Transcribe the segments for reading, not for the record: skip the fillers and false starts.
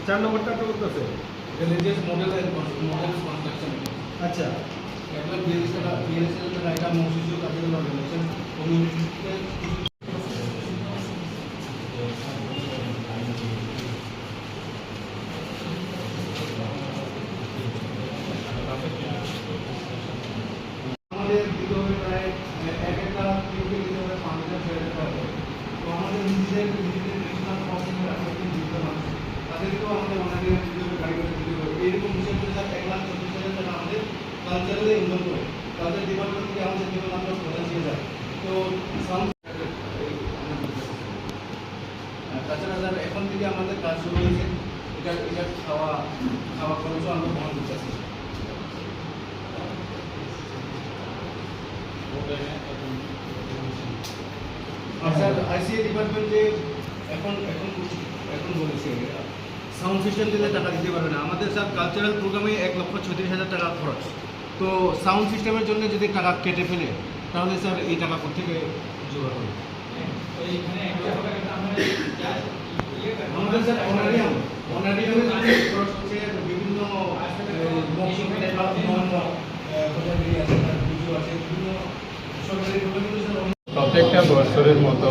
4 নম্বরটা তো করতেছে রিলিজিয়াস মডেল কনস্ট্রাকশন। আচ্ছা এগুলো বিএসএল রাইটা মসজিদ কাজের অর্গানাইজেশন কমিউনিটিতে আমাদের দিতে হবে প্রায় এক একটা দিতে হবে 5,000 টাকা করে। তো আমাদের নিজেদের ট্রেডিশনাল প্রফেশনাল অ্যাসেসমেন্ট দিতে হবে, তাদেরকেও আমাদের অনলাইনে দিতে হবে, গাড়ি করে দিতে হবে। এরকম হিসাব করে স্যার 1,40,000 টাকা আমাদের কালচারালে ইনভেস্ট করে কালচার ডিপার্টমেন্ট থেকে আমাদের জীবন আমরা প্রদান দিয়ে যায়। তো তাছাড়া স্যার এখন থেকে আমাদের কাজ শুরু হয়েছে, এটা খাওয়া খরচও আমরা বহন করতেছি। স্যার আইসিএ ডিপার্টমেন্টে এখন বলেছে সাউন্ড সিস্টেম দিলে টাকা দিতে পারবে না। আমাদের স্যার কালচারাল প্রোগ্রামে 1,36,000 টাকা খরচ। তো সাউন্ড সিস্টেমের জন্য যদি টাকা কেটে ফেলে তাহলে স্যার এই টাকা কোথেকে জোগাড় হবে? আমাদের স্যার অনারিয়ামের খরচ হচ্ছে বিভিন্ন প্রত্যেকটা বছরের মতো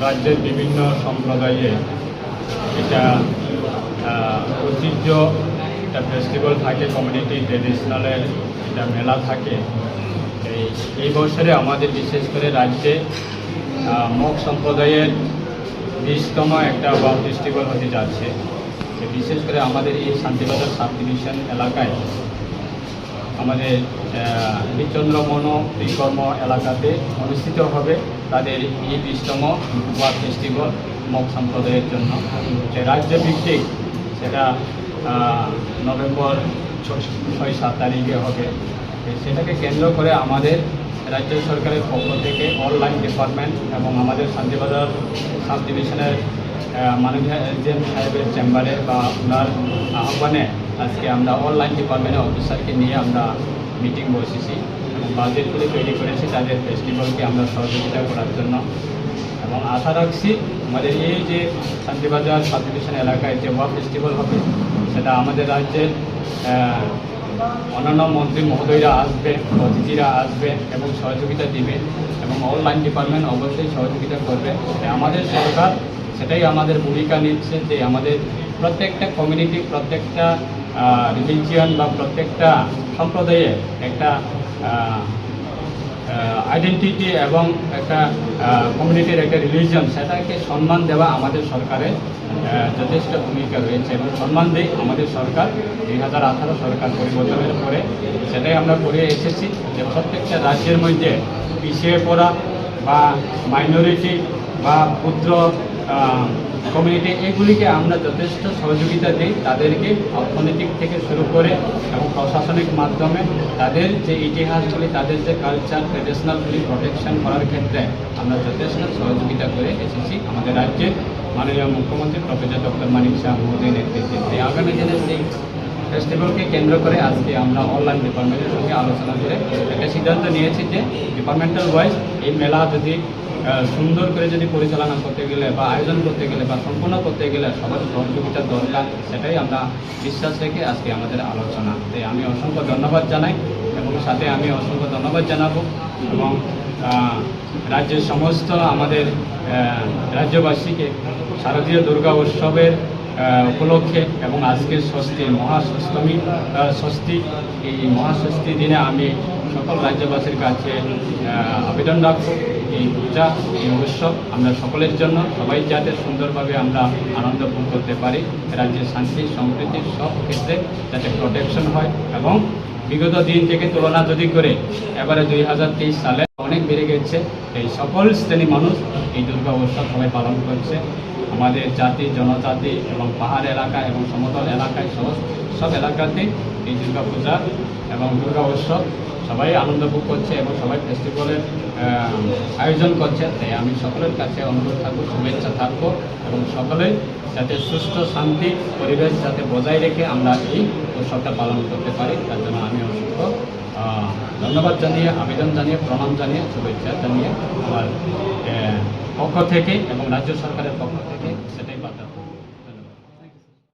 রাজ্যের বিভিন্ন সম্প্রদায়ে এটা ঐতিহ্য, একটা ফেস্টিভ্যাল থাকে, কমিউনিটি ট্রেডিশনালের এটা মেলা থাকে। এই বছরে আমাদের বিশেষ করে রাজ্যে মগ সম্প্রদায়ের 20তম একটা ফেস্টিভ্যাল হতে যাচ্ছে। বিশেষ করে আমাদের এই শান্তিবাজার সাব ডিভিশন এলাকায় আমাদের বিচন্দ্রমন বিকর্ম এলাকাতে অনুষ্ঠিত হবে তাদের এই 20তম ফেস্টিভ্যাল মগ সম্প্রদায়ের জন্য। রাজ্যভিত্তিক সেটা নভেম্বর 6-7 তারিখে হবে। সেটাকে কেন্দ্র করে আমাদের রাজ্য সরকারের পক্ষ থেকে অনলাইন ডিপার্টমেন্ট এবং আমাদের শান্তিবাজার সাব ডিভিশনের মাননীয় এসডিএম সাহেবের চেম্বারে বা ওনার আহ্বানে আজকে আমরা অনলাইন ডিপার্টমেন্টের অফিসারকে নিয়ে আমরা মিটিং বসেছি এবং বাজেটগুলি তৈরি করেছি তাদের ফেস্টিভ্যালকে আমরা সহযোগিতা করার জন্য। এবং আশা রাখছি আমাদের এই যে শান্তিবাজার সাব ডিভিশন এলাকায় যে ফেস্টিভ্যাল হবে সেটা আমাদের রাজ্যের অন্যান্য মন্ত্রী মহোদয়রা আসবে, অতিথিরা আসবে এবং সহযোগিতা দিবে এবং অনলাইন ডিপার্টমেন্ট অবশ্যই সহযোগিতা করবে। আমাদের সরকার সেটাই আমাদের ভূমিকা নিচ্ছে যে আমাদের প্রত্যেকটা কমিউনিটি, প্রত্যেকটা রিলিজিয়ন বা প্রত্যেকটা সম্প্রদায়ে একটা আইডেন্টিটি এবং একটা কমিউনিটির একটা রিলিজিয়ন সেটাকে সম্মান দেওয়া আমাদের সরকারের যথেষ্ট ভূমিকা রয়েছে এবং সম্মান দেয় আমাদের সরকার। 2018 সরকার পরিবর্তনের পরে সেটাই আমরা করে এসেছি যে প্রত্যেকটা রাজ্যের মধ্যে পিছিয়ে পড়া বা মাইনরিটি বা ক্ষুদ্র কমিউনিটি এগুলিকে আমরা যথেষ্ট সহযোগিতা দিই, তাদেরকে অর্থনৈতিক থেকে শুরু করে এবং প্রশাসনিক মাধ্যমে তাদের যে ইতিহাসগুলি, তাদের যে কালচার ট্রেডিশনালগুলি প্রোটেকশন করার ক্ষেত্রে আমরা যথেষ্ট সহযোগিতা করে এসেছি আমাদের রাজ্যের মাননীয় মুখ্যমন্ত্রী প্রফেসর ডক্টর মানিক শাহ মহোদয়ের নেতৃত্বে। আগামী দিনে সেই ফেস্টিভ্যালকে কেন্দ্র করে আজকে আমরা অনলাইন ডিপার্টমেন্টের সঙ্গে আলোচনা করে একটা সিদ্ধান্ত নিয়েছি যে ডিপার্টমেন্টাল ওয়াইজ এই মেলা যদি সুন্দর করে যদি পরিচালনা করতে গেলে বা আয়োজন করতে গেলে বা সম্পন্ন করতে গেলে সবার সহযোগিতার দরকার, সেটাই আমরা বিশ্বাস রেখে আজকে আমাদের আলোচনা। তাই আমি অসংখ্য ধন্যবাদ জানাই এবং সাথে আমি অসংখ্য ধন্যবাদ জানাবো এবং রাজ্যের সমস্ত আমাদের রাজ্যবাসীকে শারদীয় দুর্গা উৎসবের উপলক্ষে এবং আজকের ষষ্ঠী মহাষষ্ঠী ষষ্ঠী, এই মহাষষ্ঠী দিনে আমি সকল রাজ্যবাসীর কাছে আবেদন রাখবো এই পূজা, এই উৎসব আমরা সকলের জন্য সবাই যাতে সুন্দরভাবে আমরা আনন্দ ভোগ করতে পারি, রাজ্যের শান্তি সম্প্রীতির সব ক্ষেত্রে যাতে প্রোটেকশন হয় এবং বিগত দিন থেকে তুলনা যদি করে এবারে 2023 সালে অনেক বেড়ে গেছে। এই সকল শ্রেণীর মানুষ এই দুর্গা উৎসব সবাই পালন করছে। আমাদের জাতি, জনজাতি এবং পাহাড় এলাকা এবং সমতল এলাকায় সব এলাকাতে এই দুর্গা পূজা এবং দুর্গা উৎসব সবাই আনন্দ ভোগ করছে এবং সবাই ফেস্টিভ্যালের আয়োজন করছে। তাই আমি সকলের কাছে অনুরোধ থাকবো, শুভেচ্ছা থাকবো এবং সকলে যাতে সুস্থ শান্তি পরিবেশ যাতে বজায় রেখে আমরা এই উৎসবটা পালন করতে পারি, তার জন্য আমি অসংখ্য ধন্যবাদ জানিয়ে, আবেদন জানিয়ে, প্রণাম জানিয়ে, শুভেচ্ছা জানিয়ে আমার পক্ষ থেকে এবং রাজ্য সরকারের পক্ষ থেকে সেটাই